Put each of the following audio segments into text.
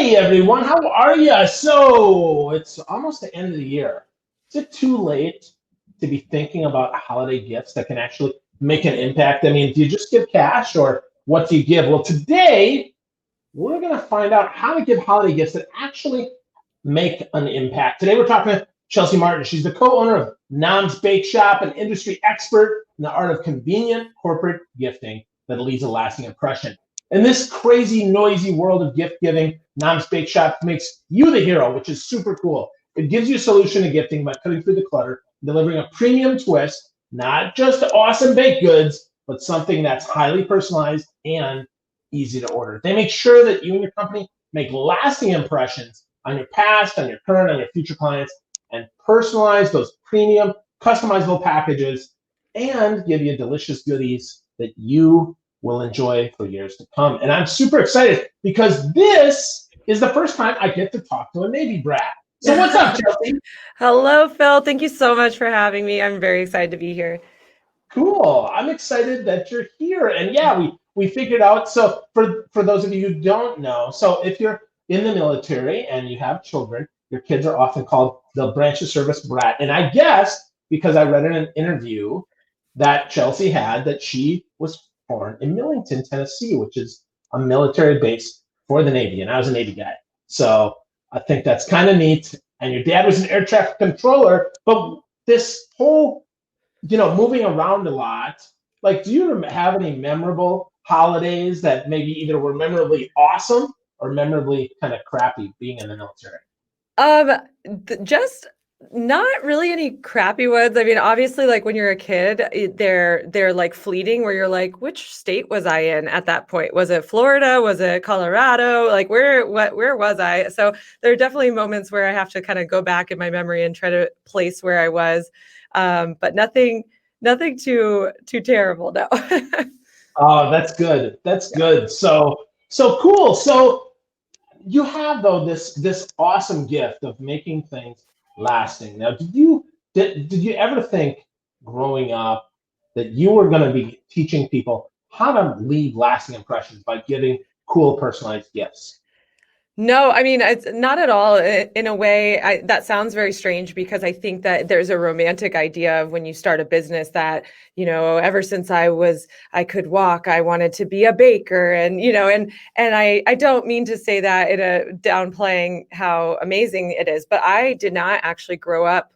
Hey everyone, how are you? So it's almost the end of the year. Is it too late to be thinking about holiday gifts that can actually make an impact? I mean, do you just give cash or what do you give? Well, today we're going to find out how to give holiday gifts that actually make an impact. Today we're talking to Chelsea Martin. She's the co-owner of Noms Bake Shop, an industry expert in the art of convenient corporate gifting that leaves a lasting impression. In this crazy, noisy world of gift giving, Noms Bake Shop makes you the hero, which is super cool. It gives you a solution to gifting by cutting through the clutter, delivering a premium twist, not just awesome baked goods, but something that's highly personalized and easy to order. They make sure that you and your company make lasting impressions on your past, on your current, on your future clients, and personalize those premium, customizable packages and give you delicious goodies that you will enjoy for years to come. And I'm super excited because this is the first time I get to talk to a Navy brat. So what's up, Chelsea? Hello, Phil. Thank you so much for having me. I'm very excited to be here. Cool. I'm excited that you're here. And yeah, we figured out. So for those of you who don't know, so if you're in the military and you have children, your kids are often called the branch of service brat. And I guess because I read in an interview that Chelsea had that she was born in Millington, Tennessee, which is a military base for the Navy. And I was a Navy guy. So I think that's kind of neat. And your dad was an air traffic controller, but this whole moving around a lot. Like, do you have any memorable holidays that maybe either were memorably awesome or memorably kind of crappy being in the military? Um, just not really any crappy ones. I mean, obviously, like when you're a kid, they're like fleeting, where you're like, which state was I in at that point? Was it Florida? Was it Colorado? Like where was I? So there are definitely moments where I have to kind of go back in my memory and try to place where I was. But nothing too terrible, no. Oh, that's good. That's good. So cool. So you have though this awesome gift of making things lasting. Now, did you ever think growing up that you were going to be teaching people how to leave lasting impressions by giving cool personalized gifts? No, I mean, it's not at all. In a way, that sounds very strange because I think that there's a romantic idea of when you start a business that, ever since I could walk, I wanted to be a baker. And I don't mean to say that in a downplaying how amazing it is, but I did not actually grow up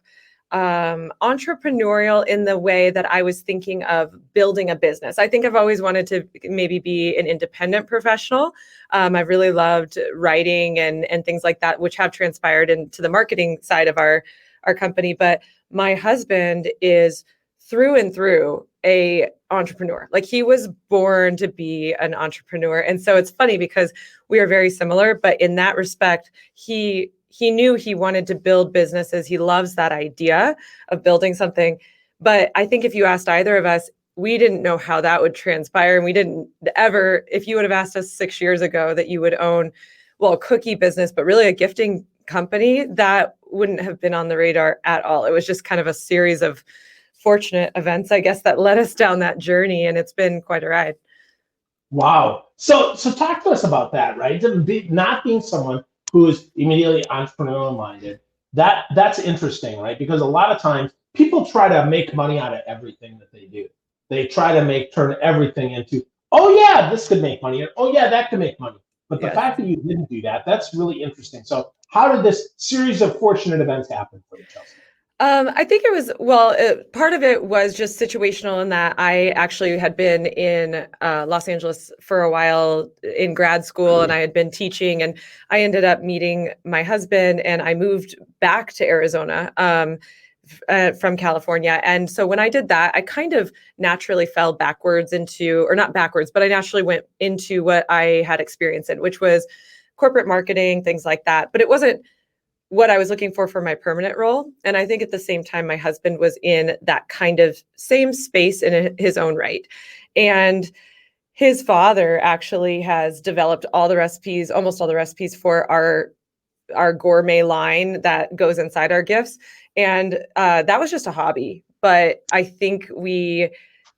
entrepreneurial in the way that I was thinking of building a business. I think I've always wanted to maybe be an independent professional. I've really loved writing and things like that, which have transpired into the marketing side of our company. But my husband is through and through a entrepreneur. Like he was born to be an entrepreneur. And so it's funny because we are very similar, but in that respect, he knew he wanted to build businesses. He loves that idea of building something. But I think if you asked either of us, we didn't know how that would transpire. And we didn't ever, if you would have asked us 6 years ago that you would own, well, a cookie business, but really a gifting company, that wouldn't have been on the radar at all. It was just kind of a series of fortunate events, I guess, that led us down that journey. And it's been quite a ride. Wow. So talk to us about that, right? Not being someone who is immediately entrepreneurial minded. That's interesting, right? Because a lot of times people try to make money out of everything that they do. They try to turn everything into, oh yeah, this could make money, or oh yeah, that could make money. But the Yes. fact that you didn't do that, that's really interesting. So how did this series of fortunate events happen for you, Chelsea? I think it was, well, part of it was just situational in that I actually had been in Los Angeles for a while in grad school and I had been teaching and I ended up meeting my husband and I moved back to Arizona from California. And so when I did that, I kind of naturally fell backwards into, or not backwards, but I naturally went into what I had experience in, which was corporate marketing, things like that. But it wasn't what I was looking for my permanent role. And I think at the same time, my husband was in that kind of same space in his own right. And his father actually has developed all the recipes, almost all the recipes for our gourmet line that goes inside our gifts. And that was just a hobby. But I think we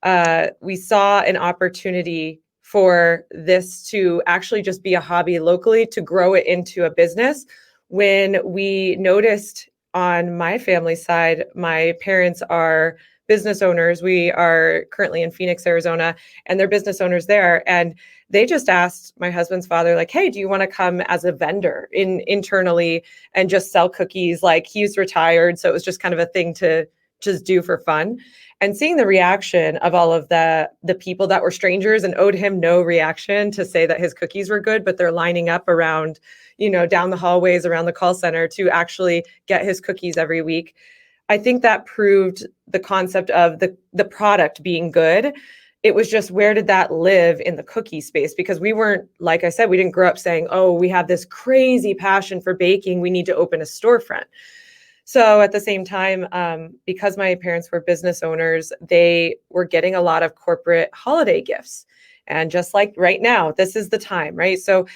saw an opportunity for this to actually just be a hobby locally, to grow it into a business. When we noticed on my family side, my parents are business owners. We are currently in Phoenix, Arizona, and they're business owners there. And they just asked my husband's father, like, hey, do you want to come as a vendor internally and just sell cookies? Like, he's retired, so it was just kind of a thing to just do for fun. And seeing the reaction of all of the people that were strangers and owed him no reaction to say that his cookies were good, but they're lining up around, down the hallways around the call center to actually get his cookies every week. I think that proved the concept of the product being good. It was just, where did that live in the cookie space? Because we weren't, like I said, we didn't grow up saying, oh, we have this crazy passion for baking, we need to open a storefront. So at the same time, because my parents were business owners, they were getting a lot of corporate holiday gifts. And just like right now, this is the time, right? So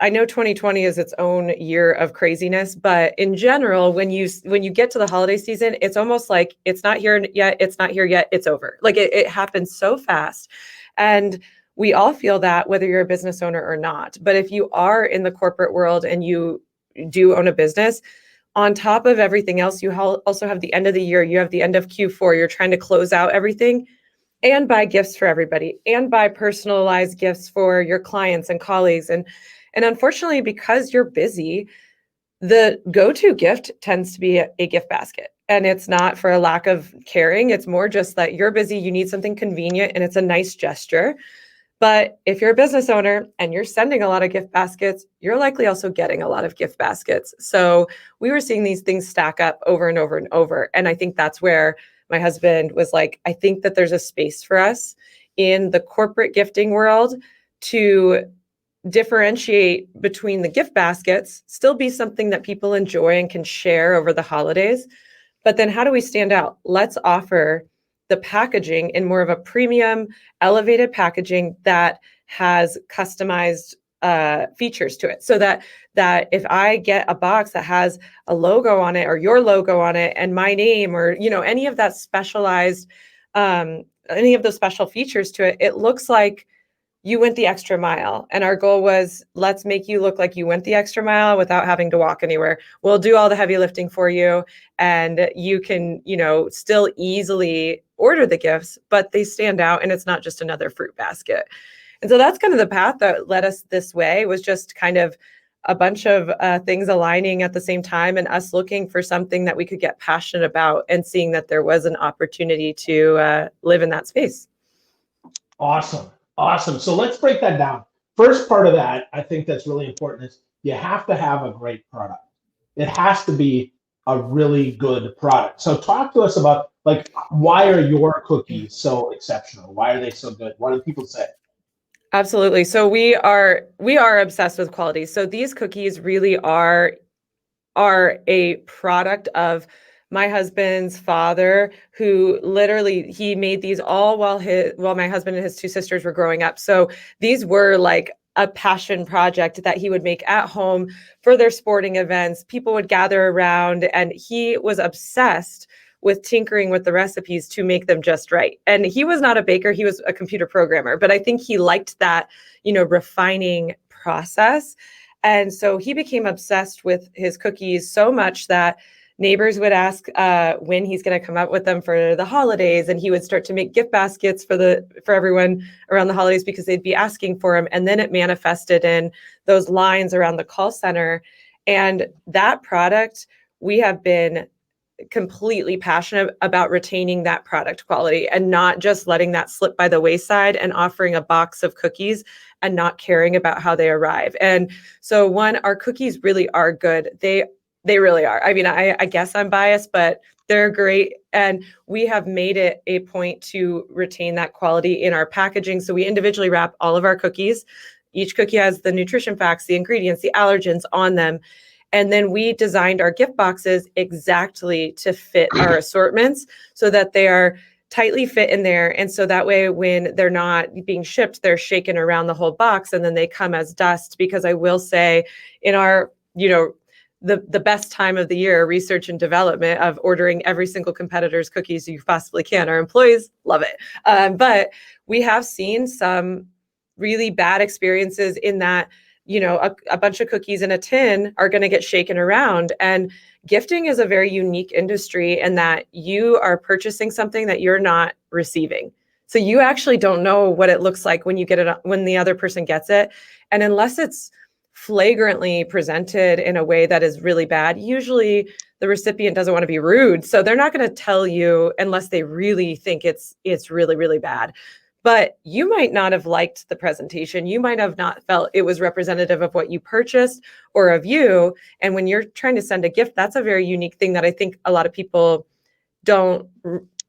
I know 2020 is its own year of craziness, but in general, when you get to the holiday season, it's almost like it's not here yet, it's over. Like it happens so fast. And we all feel that, whether you're a business owner or not. But if you are in the corporate world and you do own a business, on top of everything else, you also have the end of the year, you have the end of Q4, you're trying to close out everything and buy gifts for everybody and buy personalized gifts for your clients and colleagues. And unfortunately, because you're busy, the go-to gift tends to be a gift basket. And it's not for a lack of caring. It's more just that you're busy, you need something convenient, and it's a nice gesture. But if you're a business owner and you're sending a lot of gift baskets, you're likely also getting a lot of gift baskets. So we were seeing these things stack up over and over and over. And I think that's where my husband was like, I think that there's a space for us in the corporate gifting world to differentiate between the gift baskets, still be something that people enjoy and can share over the holidays. But then how do we stand out? Let's offer the packaging in more of a premium, elevated packaging that has customized features to it, so that if I get a box that has a logo on it, or your logo on it, and my name, or any of that specialized, any of those special features to it, it looks like you went the extra mile. And our goal was, let's make you look like you went the extra mile without having to walk anywhere. We'll do all the heavy lifting for you, and you can, still easily order the gifts, but they stand out, and it's not just another fruit basket. And so that's kind of the path that led us this way. It was just kind of a bunch of things aligning at the same time, and us looking for something that we could get passionate about, and seeing that there was an opportunity to live in that space. Awesome. So let's break that down. First part of that, I think that's really important, is you have to have a great product. It has to be a really good product. So talk to us about, like, why are your cookies so exceptional? Why are they so good? What do people say? Absolutely. So we are obsessed with quality. So these cookies really are a product of my husband's father, who literally, he made these all while my husband and his two sisters were growing up. So these were like a passion project that he would make at home for their sporting events. People would gather around, and he was obsessed with tinkering with the recipes to make them just right. And he was not a baker, he was a computer programmer, but I think he liked that, refining process. And so he became obsessed with his cookies so much that neighbors would ask when he's going to come up with them for the holidays, and he would start to make gift baskets for everyone around the holidays, because they'd be asking for them. And then it manifested in those lines around the call center. And that product, we have been completely passionate about retaining that product quality, and not just letting that slip by the wayside, and offering a box of cookies and not caring about how they arrive. And so, our cookies really are good. They really are. I mean, I guess I'm biased, but they're great. And we have made it a point to retain that quality in our packaging. So we individually wrap all of our cookies. Each cookie has the nutrition facts, the ingredients, the allergens on them. And then we designed our gift boxes exactly to fit our assortments, so that they are tightly fit in there. And so that way, when they're not being shipped, they're shaken around the whole box, and then they come as dust. Because I will say, in our, the best time of the year, research and development of ordering every single competitor's cookies you possibly can. Our employees love it. But we have seen some really bad experiences in that, a bunch of cookies in a tin are going to get shaken around. And gifting is a very unique industry in that you are purchasing something that you're not receiving. So you actually don't know what it looks like when you get it, when the other person gets it. And unless it's flagrantly presented in a way that is really bad, usually the recipient doesn't want to be rude. So they're not going to tell you unless they really think it's really, really bad. But you might not have liked the presentation. You might have not felt it was representative of what you purchased or of you. And when you're trying to send a gift, that's a very unique thing that I think a lot of people don't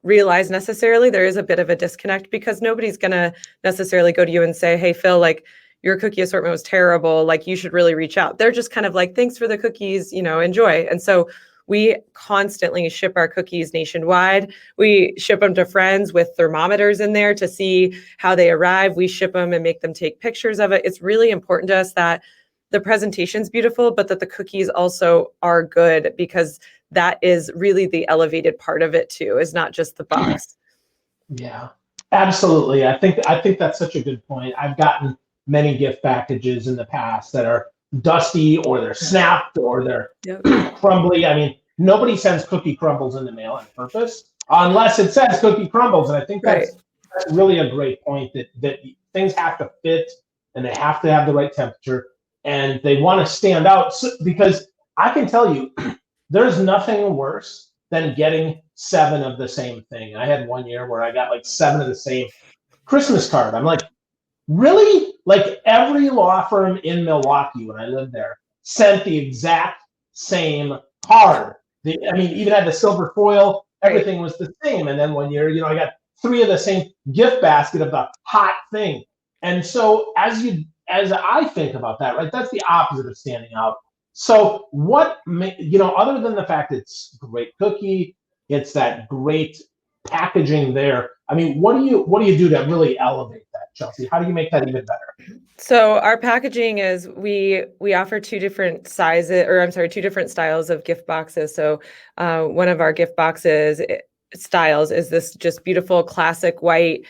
realize necessarily. There is a bit of a disconnect because nobody's going to necessarily go to you and say, hey, Phil, like your cookie assortment was terrible. Like you should really reach out. They're just kind of like, thanks for the cookies, enjoy. And so we constantly ship our cookies nationwide. We ship them to friends with thermometers in there to see how they arrive. We ship them and make them take pictures of it. It's really important to us that the presentation's beautiful, but that the cookies also are good, because that is really the elevated part of it too, is not just the box. Yeah, absolutely. I think that's such a good point. I've gotten many gift packages in the past that are dusty or they're snapped or they're crumbly. I mean, nobody sends cookie crumbles in the mail on purpose unless it says cookie crumbles. And I think that's really a great point, that things have to fit and they have to have the right temperature and they want to stand out. Because I can tell you, there's nothing worse than getting 7 of the same thing. I had one year where I got like 7 of the same Christmas card. I'm like, really? Like every law firm in Milwaukee when I lived there sent the exact same card. Even had the silver foil, everything was the same. And then one year, I got 3 of the same gift basket of the hot thing. And so as I think about that, right, that's the opposite of standing out. So other than the fact it's great cookie, it's that great packaging there. I mean, what do you do to really elevate that, Chelsea? How do you make that even better? So our packaging is we offer 2 different sizes, or I'm sorry, 2 different styles of gift boxes. So one of our gift boxes styles is this just beautiful classic white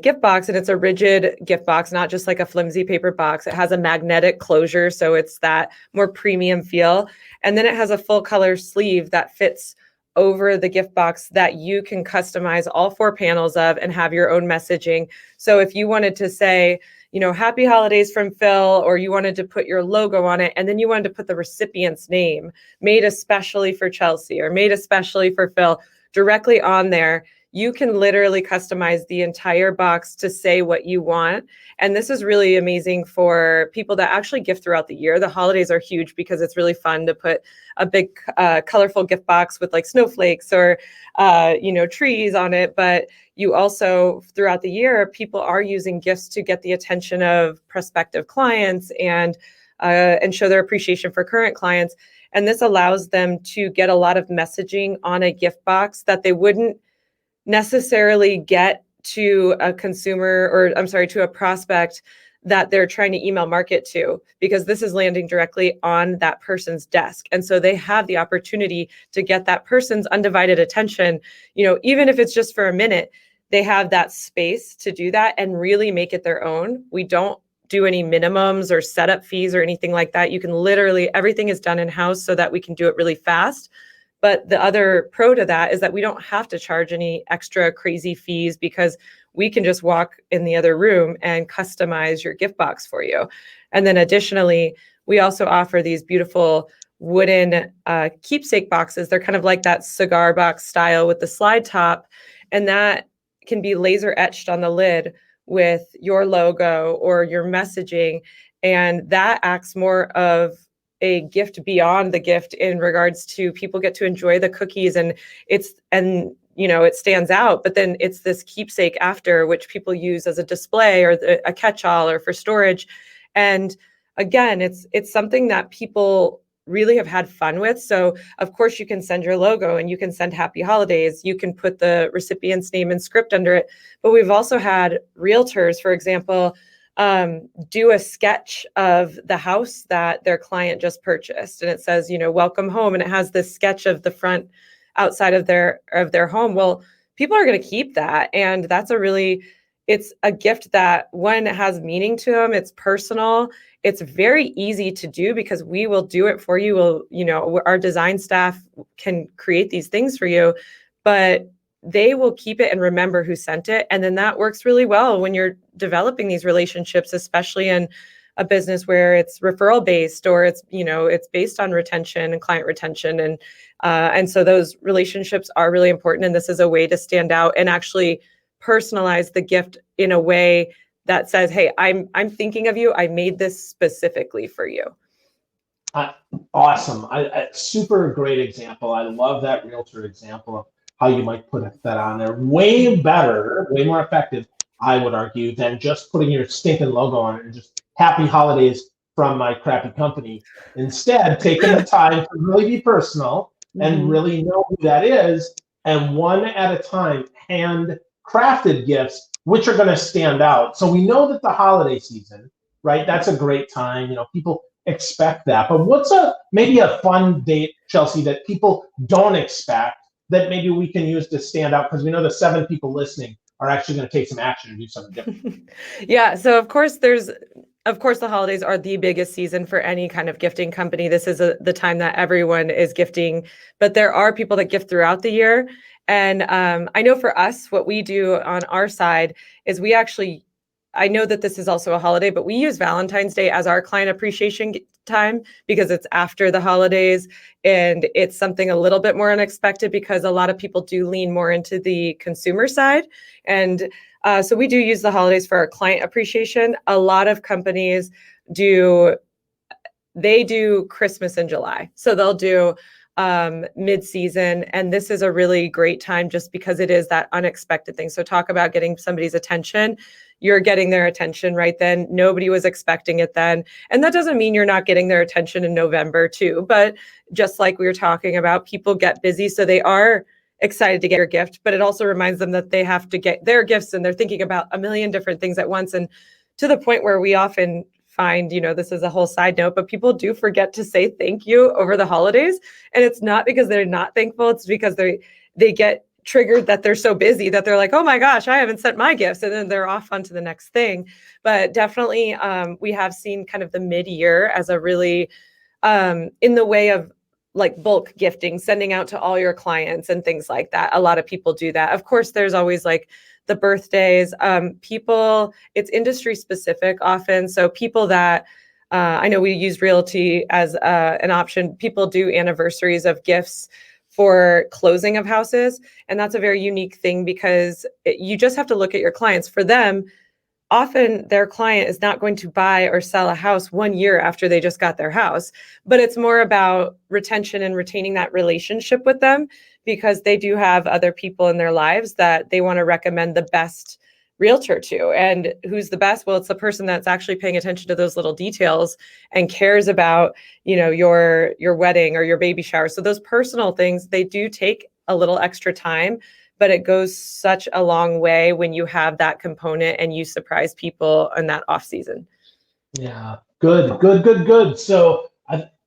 gift box, and it's a rigid gift box, not just like a flimsy paper box. It has a magnetic closure, so it's that more premium feel. And then it has a full color sleeve that fits over the gift box that you can customize all 4 panels of and have your own messaging. So if you wanted to say, happy holidays from Phil, or you wanted to put your logo on it, and then you wanted to put the recipient's name, made especially for Chelsea or made especially for Phil, directly on there, you can literally customize the entire box to say what you want. And this is really amazing for people that actually gift throughout the year. The holidays are huge because it's really fun to put a big colorful gift box with like snowflakes or, trees on it. But you also, throughout the year, people are using gifts to get the attention of prospective clients and show their appreciation for current clients. And this allows them to get a lot of messaging on a gift box that they wouldn't necessarily get to a consumer, or I'm sorry, to a prospect that they're trying to email market to, because this is landing directly on that person's desk. And so they have the opportunity to get that person's undivided attention, even if it's just for a minute, they have that space to do that and really make it their own. We don't do any minimums or setup fees or anything like that. You can literally, everything is done in-house so that we can do it really fast. But the other pro to that is that we don't have to charge any extra crazy fees, because we can just walk in the other room and customize your gift box for you. And then additionally, we also offer these beautiful wooden keepsake boxes. They're kind of like that cigar box style with the slide top, and that can be laser etched on the lid with your logo or your messaging. And that acts more of a gift beyond the gift in regards to people get to enjoy the cookies, and it stands out, but then it's this keepsake after, which people use as a display or a catch-all or for storage. And again, it's something that people really have had fun with. So of course you can send your logo and you can send happy holidays. You can put the recipient's name and script under it. But we've also had realtors, for example, do a sketch of the house that their client just purchased, and it says, welcome home, and it has this sketch of the front outside of their home. Well, people are going to keep that, and it's a gift that, one, it has meaning to them. It's personal. It's very easy to do because we will do it for you. Our design staff can create these things for you, but they will keep it and remember who sent it. And then that works really well when you're developing these relationships, especially in a business where it's referral based, or it's based on retention and client retention. And so those relationships are really important. And this is a way to stand out and actually personalize the gift in a way that says, hey, I'm thinking of you. I made this specifically for you. Awesome. Super great example. I love that realtor example of how you might put that on there. Way better, way more effective, I would argue, than just putting your stinking logo on it and just happy holidays from my crappy company. Instead, taking the time to really be personal and really know who that is, and one at a time, hand crafted gifts, which are going to stand out. So we know that the holiday season, right? That's a great time. People expect that. But what's maybe a fun date, Chelsea, that people don't expect that maybe we can use to stand out? Because we know the 7 people listening are actually going to take some action and do something different. Yeah. So of course the holidays are the biggest season for any kind of gifting company. This is the time that everyone is gifting, but there are people that gift throughout the year. And I know for us, what we do on our side is I know that this is also a holiday, but we use Valentine's Day as our client appreciation time because it's after the holidays, and it's something a little bit more unexpected because a lot of people do lean more into the consumer side. And so we do use the holidays for our client appreciation. A lot of companies do Christmas in July. So they'll do mid-season, and this is a really great time just because it is that unexpected thing. So talk about getting somebody's attention. You're getting their attention right then. Nobody was expecting it then. And that doesn't mean you're not getting their attention in November too. But just like we were talking about, people get busy, so they are excited to get your gift, but it also reminds them that they have to get their gifts, and they're thinking about a million different things at once. And to the point where we often find, this is a whole side note, but people do forget to say thank you over the holidays. And it's not because they're not thankful. It's because they get triggered that they're so busy that they're like, oh my gosh, I haven't sent my gifts. And then they're off onto the next thing. But definitely we have seen kind of the mid-year as a really, in the way of like bulk gifting, sending out to all your clients and things like that. A lot of people do that. Of course, there's always like the birthdays. It's industry specific often. So people that, I know we use realty as an option. People do anniversaries of gifts for closing of houses. And that's a very unique thing because you just have to look at your clients. For them, often their client is not going to buy or sell a house 1 year after they just got their house, but it's more about retention and retaining that relationship with them because they do have other people in their lives that they want to recommend the best realtor to. And who's the best? Well, it's the person that's actually paying attention to those little details and cares about, your wedding or your baby shower. So those personal things, they do take a little extra time, but it goes such a long way when you have that component and you surprise people in that off season. Yeah, good. So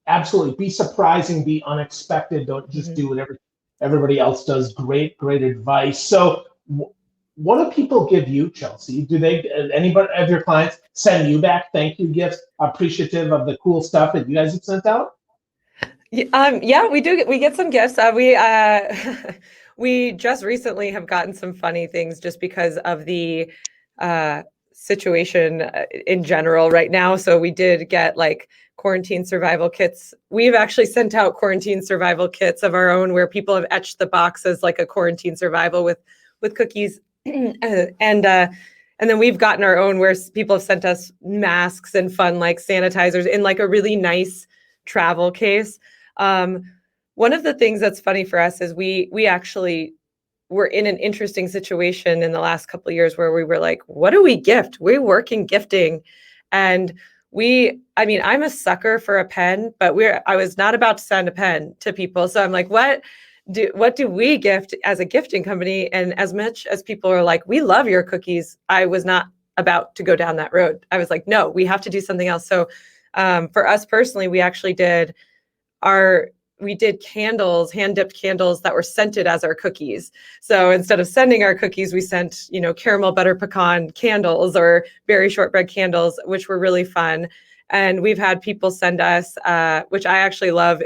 absolutely be surprising, be unexpected. Don't just do what everybody else does. Great advice. So what do people give you, Chelsea? Do anybody of your clients send you back thank you gifts, appreciative of the cool stuff that you guys have sent out? Yeah, we do. We get some gifts. We just recently have gotten some funny things just because of the situation in general right now. So we did get like quarantine survival kits. We've actually sent out quarantine survival kits of our own where people have etched the box as like a quarantine survival with cookies. And then we've gotten our own where people have sent us masks and fun like sanitizers in like a really nice travel case. One of the things that's funny for us is we actually were in an interesting situation in the last couple of years where we were like, what do we gift? We work in gifting. And I'm a sucker for a pen, but I was not about to send a pen to people. So I'm like, what do we gift as a gifting company? And as much as people are like, we love your cookies, I was not about to go down that road. I was like, no, we have to do something else. So for us personally, we actually did candles, hand dipped candles that were scented as our cookies. So instead of sending our cookies, we sent, caramel butter pecan candles or berry shortbread candles, which were really fun. And we've had people send us, which I actually love,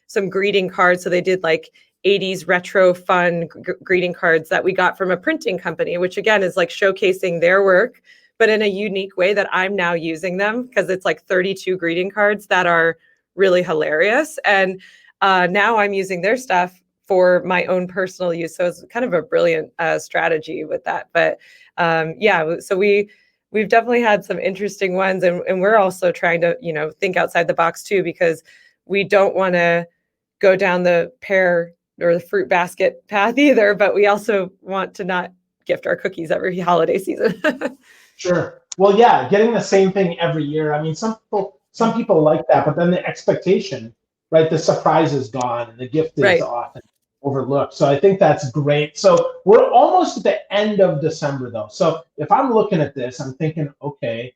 some greeting cards. So they did like 80s retro fun greeting cards that we got from a printing company, which again is like showcasing their work, but in a unique way that I'm now using them, because it's like 32 greeting cards that are really hilarious. And now I'm using their stuff for my own personal use. So it's kind of a brilliant strategy with that. But so we've definitely had some interesting ones, and we're also trying to, think outside the box too, because we don't want to go down the pear or the fruit basket path either, but we also want to not gift our cookies every holiday season. Sure. Well, yeah, getting the same thing every year. I mean, some people like that, but then the expectation, right? The surprise is gone and the gift is Right. often overlooked. So I think that's great. So we're almost at the end of December though. So if I'm looking at this, I'm thinking, okay,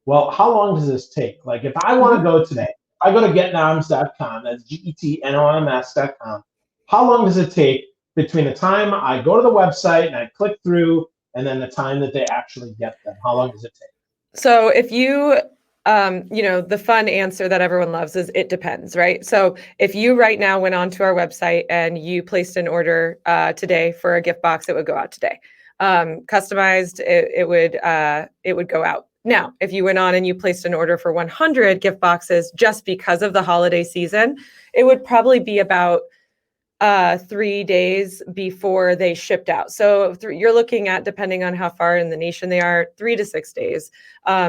well, how long does this take? Like if I want to go today, I go to getnoms.com, that's GetNoms.com. How long does it take between the time I go to the website and I click through and then the time that they actually get them? How long does it take? So if you, the fun answer that everyone loves is it depends, right? So if you right now went onto our website and you placed an order today for a gift box, it would go out today. Customized, it would go out. Now, if you went on and you placed an order for 100 gift boxes just because of the holiday season, it would probably be about 3 days before they shipped out. So you're looking at, depending on how far in the nation they are, 3 to 6 days.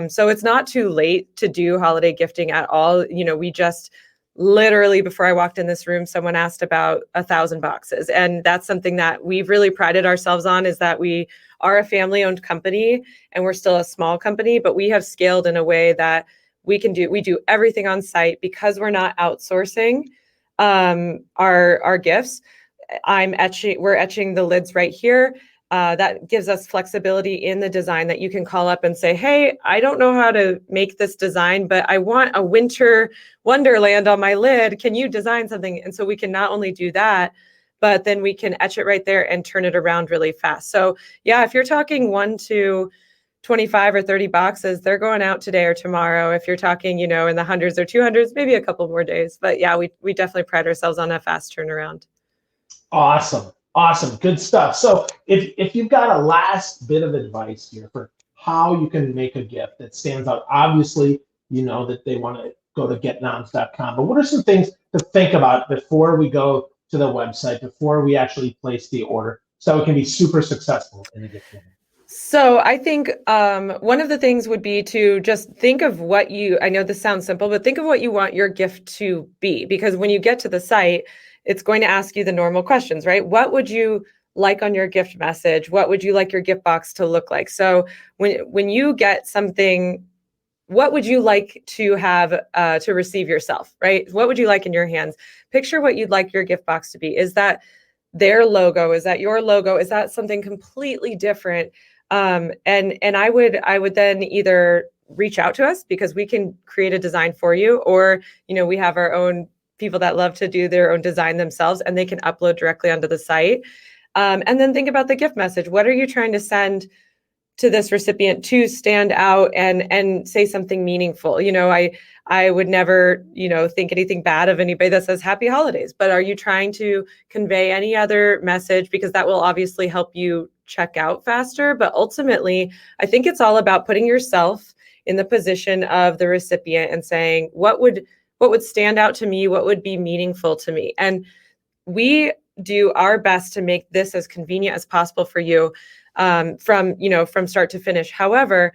So it's not too late to do holiday gifting at all. We just literally, before I walked in this room, someone asked about 1,000 boxes. And that's something that we've really prided ourselves on, is that we are a family-owned company and we're still a small company, but we have scaled in a way that we do everything on site because we're not outsourcing our gifts. We're etching the lids right here. That gives us flexibility in the design, that you can call up and say, hey, I don't know how to make this design, but I want a winter wonderland on my lid. Can you design something? And so we can not only do that, but then we can etch it right there and turn it around really fast. So yeah, if you're talking 1 to 25 or 30 boxes, they're going out today or tomorrow. If you're talking, in the hundreds or 200s, maybe a couple more days. But yeah, we definitely pride ourselves on a fast turnaround. Awesome. Good stuff. So if you've got a last bit of advice here for how you can make a gift that stands out, obviously, that they want to go to getnoms.com, but what are some things to think about before we go to the website, before we actually place the order, so it can be super successful in the gift giving? So I think one of the things would be to just think of I know this sounds simple, but think of what you want your gift to be, because when you get to the site, it's going to ask you the normal questions, right? What would you like on your gift message? What would you like your gift box to look like? So when you get something, what would you like to have to receive yourself, right? What would you like in your hands? Picture what you'd like your gift box to be. Is that their logo? Is that your logo? Is that something completely different? And I would then either reach out to us, because we can create a design for you, or we have our own people that love to do their own design themselves, and they can upload directly onto the site. And then think about the gift message. What are you trying to send to this recipient to stand out and say something meaningful? I would never, think anything bad of anybody that says happy holidays, but are you trying to convey any other message? Because that will obviously help you check out faster. But ultimately, I think it's all about putting yourself in the position of the recipient and saying, what would stand out to me? What would be meaningful to me? And we do our best to make this as convenient as possible for you, from start to finish. However,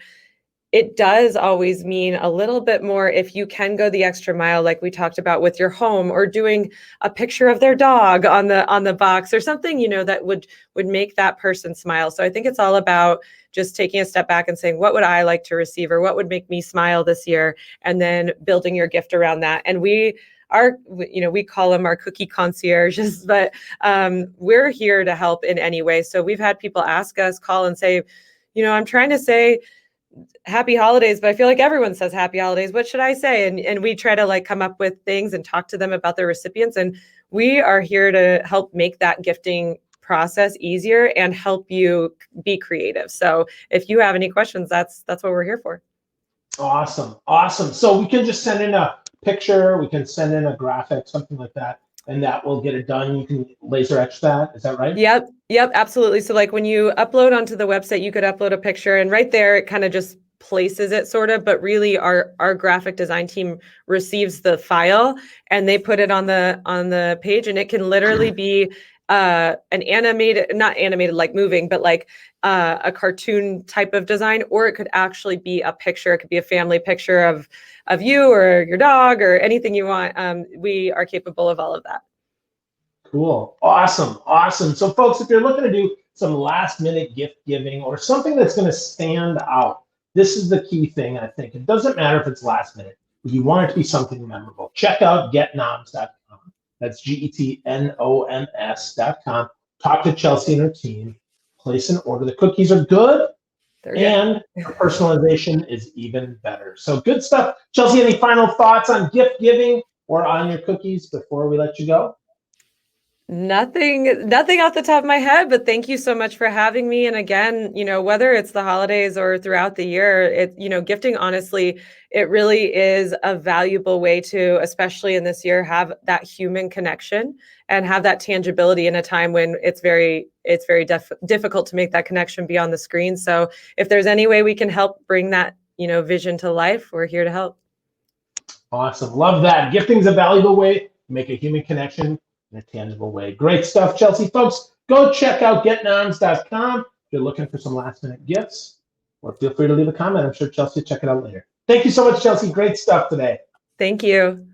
it does always mean a little bit more if you can go the extra mile, like we talked about with your home, or doing a picture of their dog on the box, or something, that would make that person smile. So I think it's all about just taking a step back and saying, what would I like to receive, or what would make me smile this year? And then building your gift around that. And we call them our cookie concierges, but we're here to help in any way. So we've had people ask us, call and say, I'm trying to say, happy holidays, but I feel like everyone says happy holidays. What should I say? And we try to like come up with things and talk to them about their recipients. And we are here to help make that gifting process easier and help you be creative. So if you have any questions, that's what we're here for. Awesome. Awesome. So we can just send in a picture, we can send in a graphic, something like that, and that will get it done. You can laser etch that. Is that right? Yep, absolutely. So like when you upload onto the website, you could upload a picture and right there, it kind of just places it sort of, but really our graphic design team receives the file and they put it on the page, and it can literally be an animated, not animated like moving, but like a cartoon type of design, or it could actually be a picture. It could be a family picture of you or your dog or anything you want. We are capable of all of that. Cool. Awesome. Awesome. So folks, if you're looking to do some last minute gift giving or something that's going to stand out, this is the key thing, I think. It doesn't matter if it's last minute, but you want it to be something memorable. Check out GetNoms.com. That's GetNoms.com. Talk to Chelsea and her team. Place an order. The cookies are good, and personalization is even better. So good stuff. Chelsea, any final thoughts on gift giving or on your cookies before we let you go? Nothing off the top of my head, but thank you so much for having me. And again, whether it's the holidays or throughout the year, gifting, honestly, it really is a valuable way to, especially in this year, have that human connection and have that tangibility in a time when it's very difficult to make that connection beyond the screen. So if there's any way we can help bring that, vision to life, we're here to help. Awesome. Love that. Gifting's a valuable way to make a human connection in a tangible way. Great stuff, Chelsea. Folks, go check out GetNoms.com if you're looking for some last minute gifts, or feel free to leave a comment. I'm sure Chelsea will check it out later. Thank you so much, Chelsea. Great stuff today. Thank you.